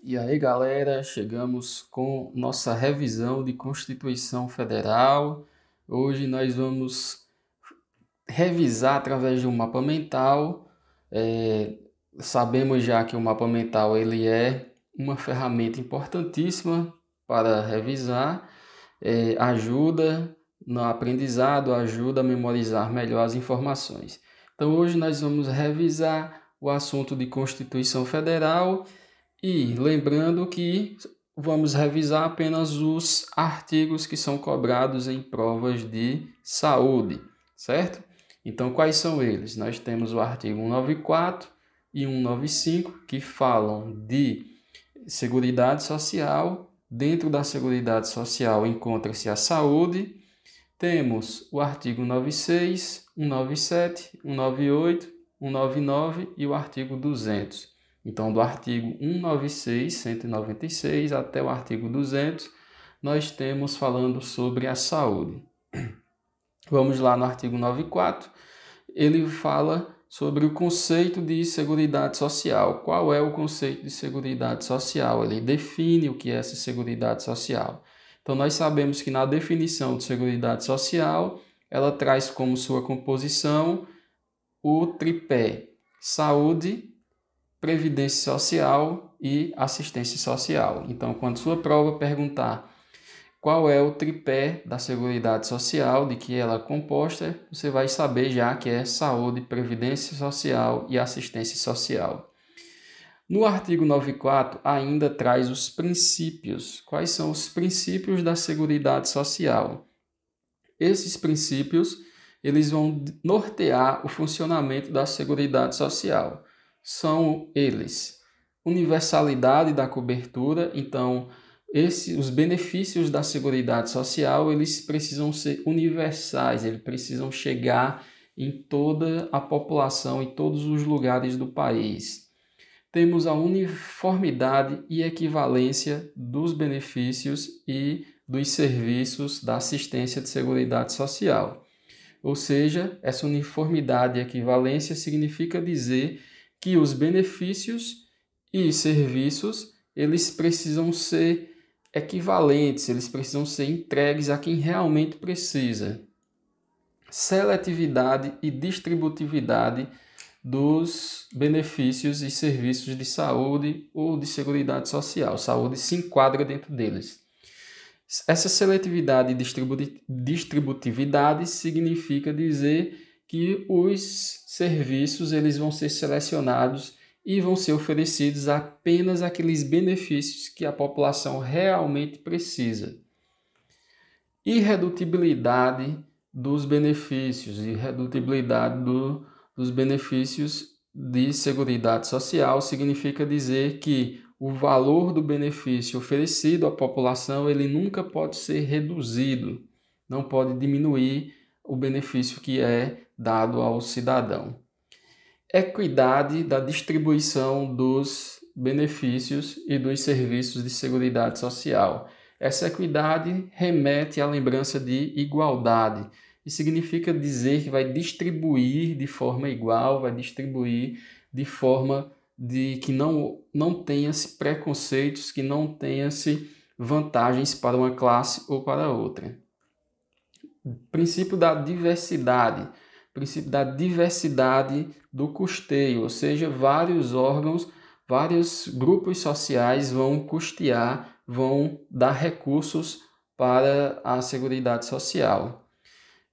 E aí, galera, chegamos com nossa revisão de Constituição Federal. Hoje nós vamos revisar através de um mapa mental. É, Sabemos já que o mapa mental ele é uma ferramenta importantíssima para revisar, ajuda no aprendizado, ajuda a memorizar melhor as informações. Então, hoje nós vamos revisar o assunto de Constituição Federal. E lembrando que vamos revisar apenas os artigos que são cobrados em provas de saúde, certo? Então, quais são eles? Nós temos o artigo 194 e 195, que falam de Seguridade Social. Dentro da Seguridade Social encontra-se a saúde. Temos o artigo 96, 197, 198, 199 e o artigo 200. Então, do artigo 196, 196 até o artigo 200, nós temos falando sobre a saúde. Vamos lá no artigo 94, ele fala sobre o conceito de Seguridade Social. Qual é o conceito de Seguridade Social? Ele define o que é essa Seguridade Social. Então, nós sabemos que na definição de Seguridade Social, ela traz como sua composição o tripé saúde, previdência social e assistência social. Então, quando sua prova perguntar qual é o tripé da Seguridade Social, de que ela é composta, você vai saber já que é saúde, previdência social e assistência social. No artigo 94 ainda traz os princípios. Quais são os princípios da Seguridade Social? Esses princípios, eles vão nortear o funcionamento da Seguridade Social. São eles: universalidade da cobertura. Então, os benefícios da Seguridade Social, eles precisam ser universais, eles precisam chegar em toda a população, em todos os lugares do país. Temos a uniformidade e equivalência dos benefícios e dos serviços da assistência de Seguridade Social. Ou seja, essa uniformidade e equivalência significa dizer que os benefícios e serviços, eles precisam ser equivalentes, eles precisam ser entregues a quem realmente precisa. Seletividade e distributividade dos benefícios e serviços de saúde ou de seguridade social. Saúde se enquadra dentro deles. Essa seletividade e distributividade significa dizer que os serviços eles vão ser selecionados e vão ser oferecidos apenas aqueles benefícios que a população realmente precisa. Irredutibilidade dos benefícios, irredutibilidade dos benefícios de seguridade social significa dizer que o valor do benefício oferecido à população ele nunca pode ser reduzido, não pode diminuir o benefício que é dado ao cidadão. Equidade da distribuição dos benefícios e dos serviços de seguridade social. Essa equidade remete à lembrança de igualdade e significa dizer que vai distribuir de forma igual, vai distribuir de forma de que não tenha-se preconceitos, que não tenha-se vantagens para uma classe ou para outra. Princípio da diversidade do custeio, ou seja, vários órgãos, vários grupos sociais vão custear, vão dar recursos para a Seguridade Social.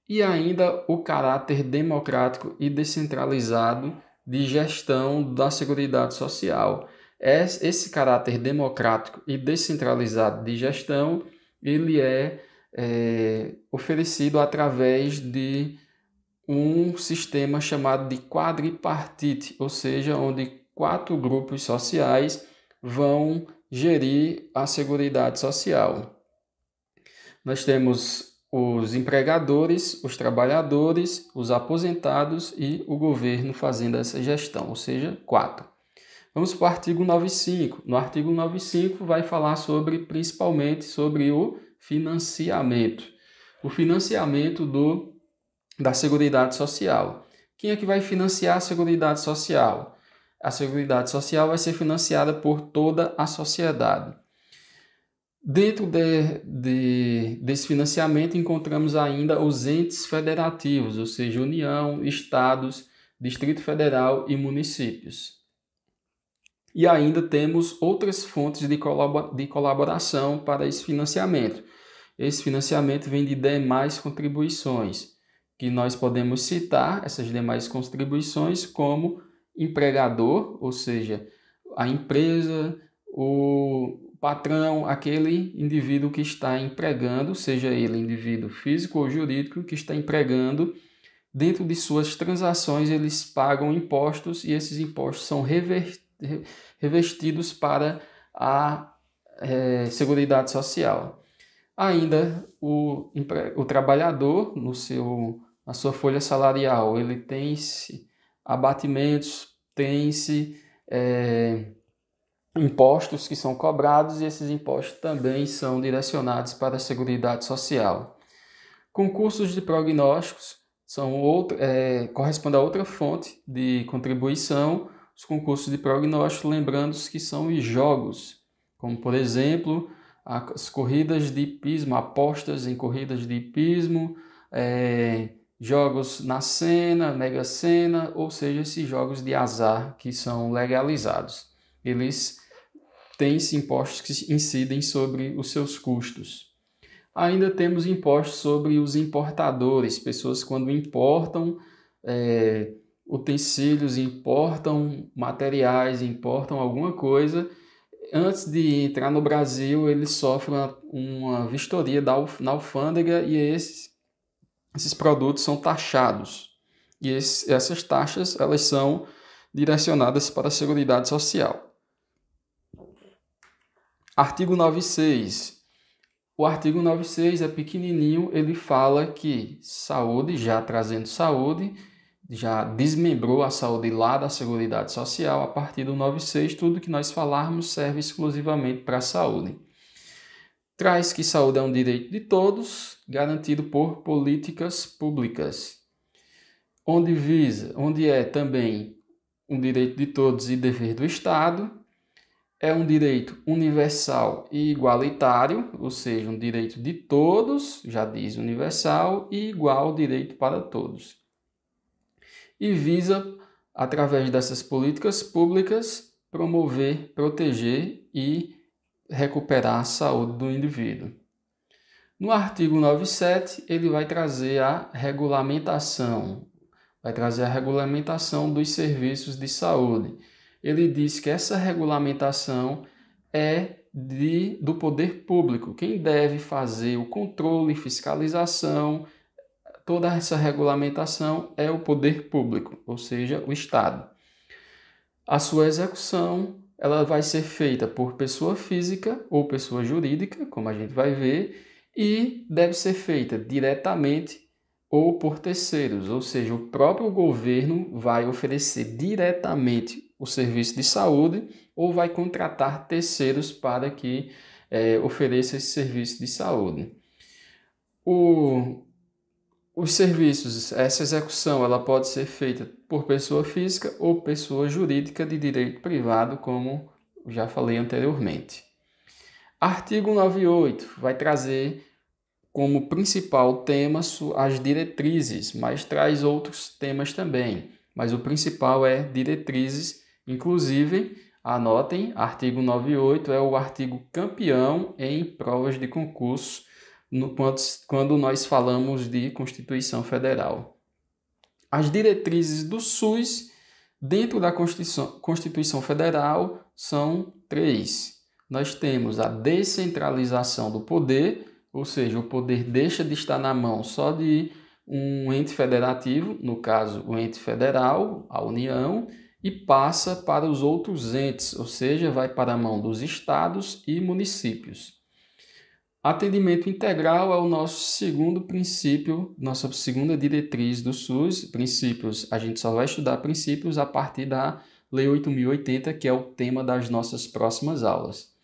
E ainda o caráter democrático e descentralizado de gestão da Seguridade Social. Esse caráter democrático e descentralizado de gestão, ele é oferecido através de um sistema chamado de quadripartite, ou seja, onde 4 grupos sociais vão gerir a Seguridade Social. Nós temos os empregadores, os trabalhadores, os aposentados e o governo fazendo essa gestão, ou seja, 4. Vamos para o artigo 95. No artigo 95 vai falar principalmente sobre o financiamento. O financiamento da Seguridade Social. Quem é que vai financiar a Seguridade Social? a Seguridade Social vai ser financiada por toda a sociedade. Dentro desse financiamento, encontramos ainda os entes federativos, ou seja, União, Estados, Distrito Federal e municípios. E ainda temos outras fontes de colaboração para esse financiamento. Esse financiamento vem de demais contribuições, que nós podemos citar essas demais contribuições como empregador, ou seja, a empresa, o patrão, aquele indivíduo que está empregando, seja ele indivíduo físico ou jurídico, que está empregando, dentro de suas transações eles pagam impostos e esses impostos são revestidos para a Seguridade Social. Ainda o trabalhador, na sua folha salarial, ele tem-se abatimentos, tem-se impostos que são cobrados e esses impostos também são direcionados para a Seguridade Social. Concursos de prognósticos correspondem a outra fonte de contribuição. Os concursos de prognóstico, lembrando que são os jogos, como por exemplo as corridas de hipismo, apostas em corridas de hipismo, jogos na Sena, Mega Sena, ou seja, esses jogos de azar que são legalizados. Eles têm impostos que incidem sobre os seus custos. Ainda temos impostos sobre os importadores, pessoas quando importam utensílios, importam materiais, importam alguma coisa, antes de entrar no Brasil, eles sofrem uma vistoria na alfândega e esses produtos são taxados. E essas taxas elas são direcionadas para a Seguridade Social. Artigo 96. O artigo 96 é pequenininho, ele fala que saúde, já trazendo saúde, já desmembrou a saúde lá da Seguridade Social. A partir do 96, tudo que nós falarmos serve exclusivamente para a saúde. Traz que saúde é um direito de todos, garantido por políticas públicas. Onde é também um direito de todos e dever do Estado. É um direito universal e igualitário, ou seja, um direito de todos, já diz universal, e igual direito para todos. E visa, através dessas políticas públicas, promover, proteger e recuperar a saúde do indivíduo. No artigo 97, ele vai trazer a regulamentação, dos serviços de saúde. Ele diz que essa regulamentação é do poder público. Quem deve fazer o controle, fiscalização, toda essa regulamentação é o poder público, ou seja, o Estado. A sua execução ela vai ser feita por pessoa física ou pessoa jurídica, como a gente vai ver, e deve ser feita diretamente ou por terceiros, ou seja, o próprio governo vai oferecer diretamente o serviço de saúde ou vai contratar terceiros para que ofereça esse serviço de saúde. Os serviços, essa execução, ela pode ser feita por pessoa física ou pessoa jurídica de direito privado, como já falei anteriormente. Artigo 98 vai trazer como principal tema as diretrizes, mas traz outros temas também. Mas o principal é diretrizes, inclusive, anotem, artigo 98 é o artigo campeão em provas de concurso, quando nós falamos de Constituição Federal. As diretrizes do SUS, dentro da Constituição Federal, são 3. Nós temos a descentralização do poder, ou seja, o poder deixa de estar na mão só de um ente federativo, no caso, o ente federal, a União, e passa para os outros entes, ou seja, vai para a mão dos estados e municípios. Atendimento integral é o nosso segundo princípio, nossa segunda diretriz do SUS. Princípios, a gente só vai estudar princípios a partir da Lei 8.080, que é o tema das nossas próximas aulas.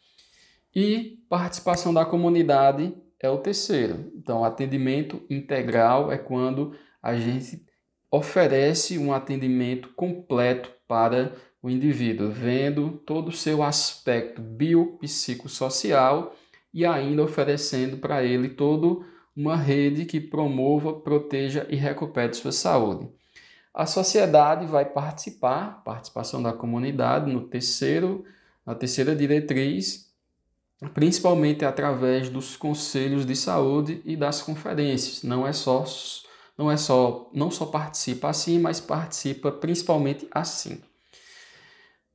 E participação da comunidade é o terceiro. Então, atendimento integral é quando a gente oferece um atendimento completo para o indivíduo, vendo todo o seu aspecto biopsicossocial e ainda oferecendo para ele toda uma rede que promova, proteja e recupere sua saúde. A sociedade vai participação da comunidade na terceira diretriz, principalmente através dos conselhos de saúde e das conferências. Não só participa assim, mas participa principalmente assim.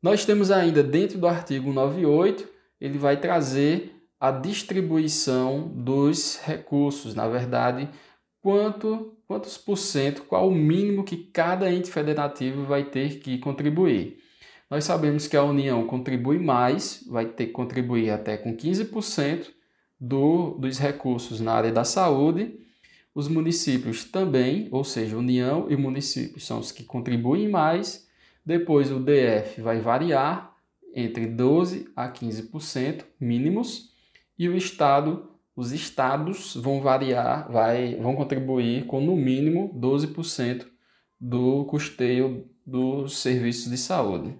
Nós temos ainda dentro do artigo 98, ele vai trazer a distribuição dos recursos, na verdade, quantos por cento, qual o mínimo que cada ente federativo vai ter que contribuir. Nós sabemos que a União contribui mais, vai ter que contribuir até com 15% dos recursos na área da saúde. Os municípios também, ou seja, União e municípios são os que contribuem mais. Depois o DF vai variar entre 12% a 15% mínimos. E os estados vão variar, vão contribuir com no mínimo 12% do custeio dos serviços de saúde.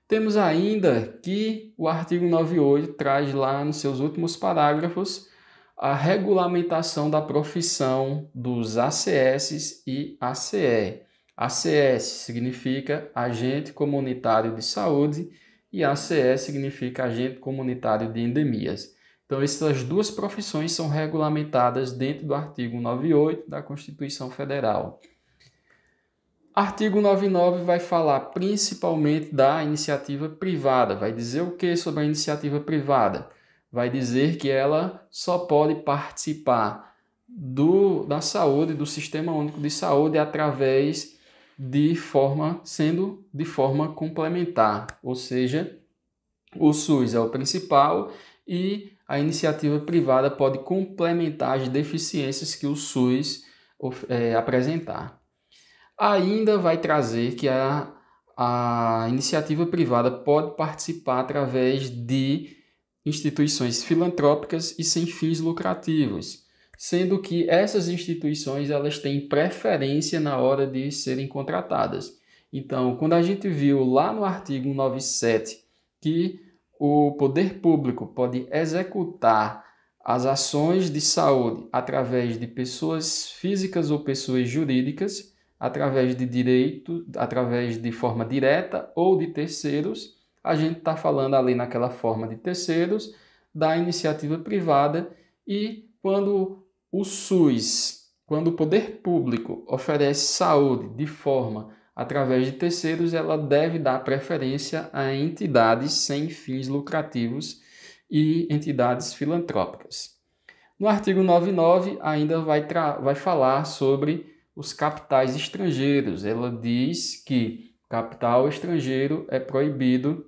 Temos ainda que o artigo 98 traz lá nos seus últimos parágrafos a regulamentação da profissão dos ACS e ACE. ACS significa Agente Comunitário de Saúde e ACE significa Agente Comunitário de Endemias. Então, essas duas profissões são regulamentadas dentro do artigo 98 da Constituição Federal. Artigo 99 vai falar principalmente da iniciativa privada. Vai dizer o que sobre a iniciativa privada? Vai dizer que ela só pode participar da saúde, do Sistema Único de Saúde, sendo de forma complementar. Ou seja, o SUS é o principal e a iniciativa privada pode complementar as deficiências que o SUS apresentar. Ainda vai trazer que a iniciativa privada pode participar através de instituições filantrópicas e sem fins lucrativos, sendo que essas instituições elas têm preferência na hora de serem contratadas. Então, quando a gente viu lá no artigo 97 que o poder público pode executar as ações de saúde através de pessoas físicas ou pessoas jurídicas, através de forma direta ou de terceiros, a gente está falando ali naquela forma de terceiros, da iniciativa privada, e quando o poder público oferece saúde de forma através de terceiros, ela deve dar preferência a entidades sem fins lucrativos e entidades filantrópicas. No artigo 99 ainda vai falar sobre os capitais estrangeiros. Ela diz que capital estrangeiro é proibido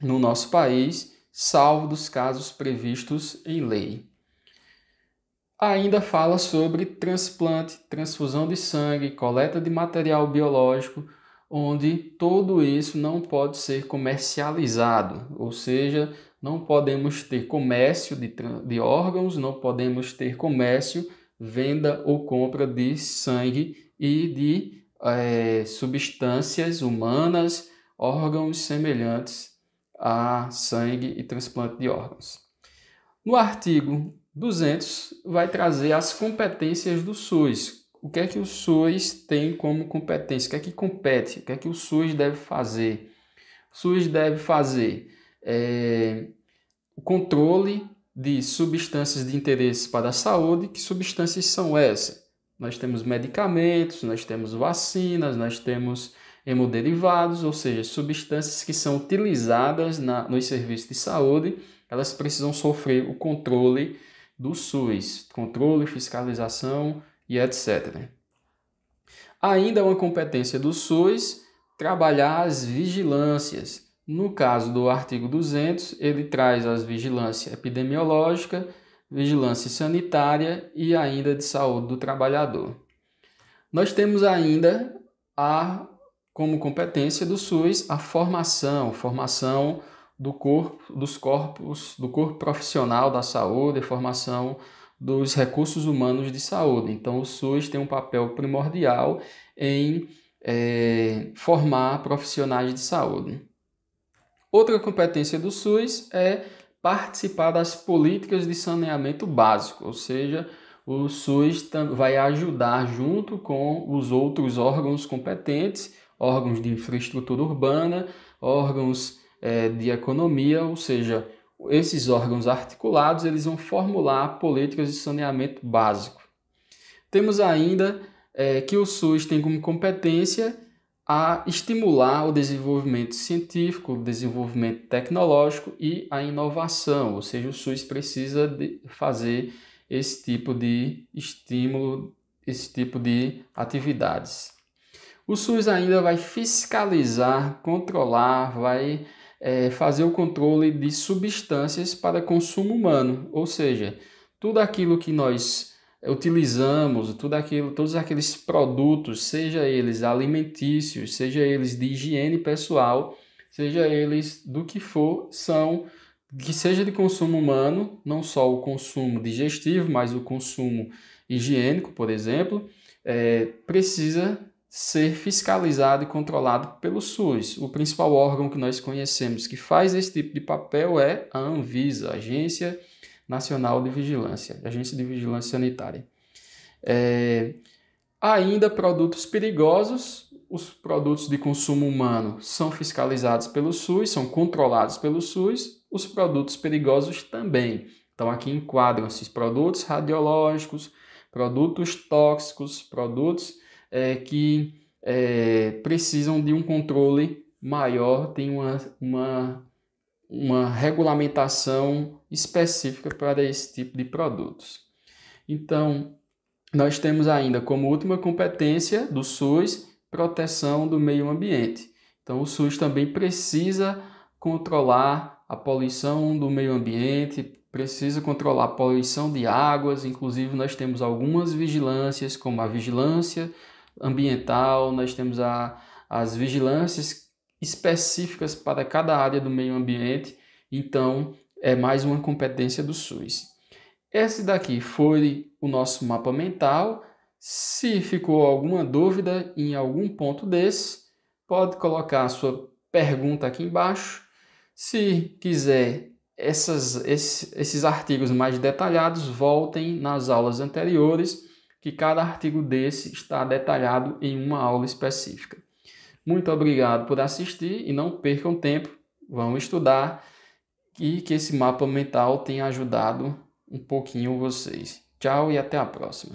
no nosso país, salvo dos casos previstos em lei. Ainda fala sobre transplante, transfusão de sangue, coleta de material biológico, onde tudo isso não pode ser comercializado, ou seja, não podemos ter comércio de órgãos, não podemos ter comércio, venda ou compra de sangue e de substâncias humanas, órgãos semelhantes a sangue e transplante de órgãos. No artigo 200 vai trazer as competências do SUS. O que é que o SUS tem como competência? O que é que compete? O que é que o SUS deve fazer? O SUS deve fazer o controle de substâncias de interesse para a saúde. Que substâncias são essas? Nós temos medicamentos, nós temos vacinas, nós temos hemoderivados, ou seja, substâncias que são utilizadas nos serviços de saúde, elas precisam sofrer o controle do SUS, controle, fiscalização e etc. Ainda é uma competência do SUS trabalhar as vigilâncias. No caso do artigo 200, ele traz as vigilância epidemiológica, vigilância sanitária e ainda de saúde do trabalhador. Nós temos ainda como competência do SUS a formação do corpo profissional da saúde, a formação dos recursos humanos de saúde. Então, o SUS tem um papel primordial em formar profissionais de saúde. Outra competência do SUS é participar das políticas de saneamento básico, ou seja, o SUS vai ajudar junto com os outros órgãos competentes, órgãos de infraestrutura urbana, órgãos de economia, ou seja, esses órgãos articulados eles vão formular políticas de saneamento básico. Temos ainda que o SUS tem como competência a estimular o desenvolvimento científico, o desenvolvimento tecnológico e a inovação, ou seja, o SUS precisa de fazer esse tipo de estímulo, esse tipo de atividades. O SUS ainda vai fiscalizar, controlar, vai fazer o controle de substâncias para consumo humano, ou seja, tudo aquilo que nós utilizamos, todos aqueles produtos, seja eles alimentícios, seja eles de higiene pessoal, seja eles do que for, que seja de consumo humano, não só o consumo digestivo, mas o consumo higiênico, por exemplo, precisa ser fiscalizado e controlado pelo SUS. O principal órgão que nós conhecemos que faz esse tipo de papel é a Anvisa, Agência Nacional de Vigilância, Agência de Vigilância Sanitária. Ainda produtos perigosos, os produtos de consumo humano são fiscalizados pelo SUS, são controlados pelo SUS, os produtos perigosos também. Então aqui enquadram-se produtos radiológicos, produtos tóxicos, produtos que precisam de um controle maior, tem uma regulamentação específica para esse tipo de produtos. Então, nós temos ainda como última competência do SUS, proteção do meio ambiente. Então, o SUS também precisa controlar a poluição do meio ambiente, precisa controlar a poluição de águas, inclusive nós temos algumas vigilâncias, como a vigilância ambiental, nós temos as vigilâncias específicas para cada área do meio ambiente, então é mais uma competência do SUS. Esse daqui foi o nosso mapa mental. Se ficou alguma dúvida em algum ponto desse, pode colocar a sua pergunta aqui embaixo. Se quiser esses artigos mais detalhados, voltem nas aulas anteriores, que cada artigo desse está detalhado em uma aula específica. Muito obrigado por assistir e não percam tempo, vão estudar e que esse mapa mental tenha ajudado um pouquinho vocês. Tchau e até a próxima.